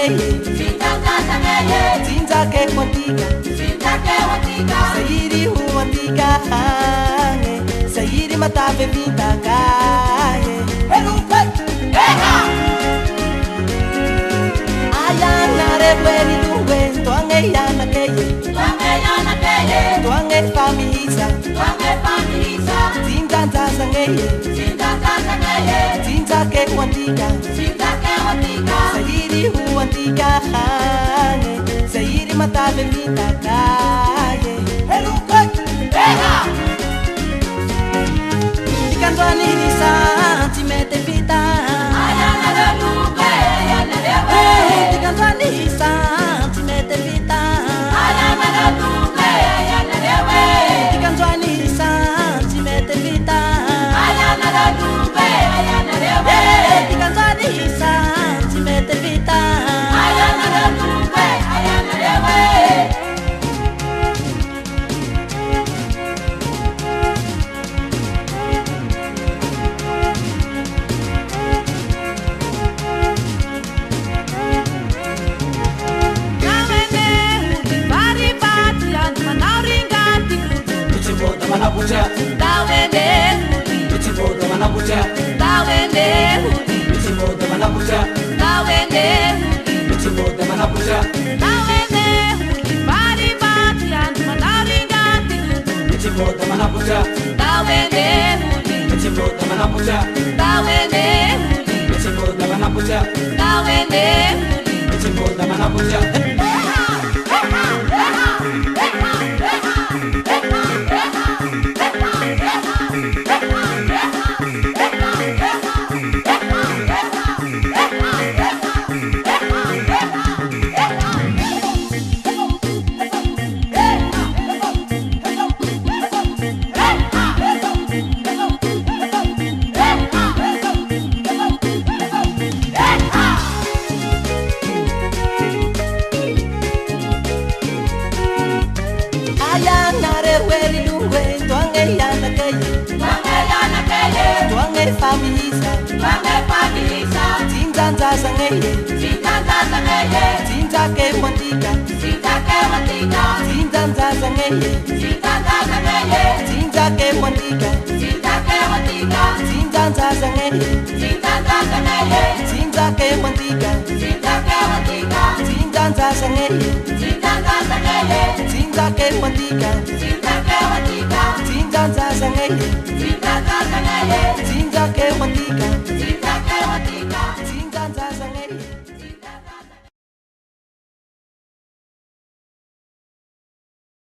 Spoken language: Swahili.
ngeye Tinta ke wantiga Sayiri hu wantiga Sayiri matabe vinta kaye Ayana reweni luwe Tuange yana keye Tuange famisa Tinta tasa ngeye Tinta ke wantiga Sayiri hu wantiga Sayiri matabe vinta kaye Tikandwani ni santi mete vita Tikandwani ni santi mete vita Tikandwani ni santi mete vita Tikandwani ni santi mete vita Dawende Michiboda manabuja Dawende Michiboda manabuja Dawende Michiboda manabuja Dawende Bari bati and manaringa Michiboda manabuja Dawende Michiboda manabuja Dawende Michiboda manabuja Dawende Michiboda manabuja Famisa Tinta tasa ngeye Tinta ke wantiga Tinta tasa ngeye Tinta ke wantiga Tinta tasa ngeye Tinta ke wantiga Tinta tasa ngeye Tinta ke wantiga Tinta tasa ngeye Tinta ke wantiga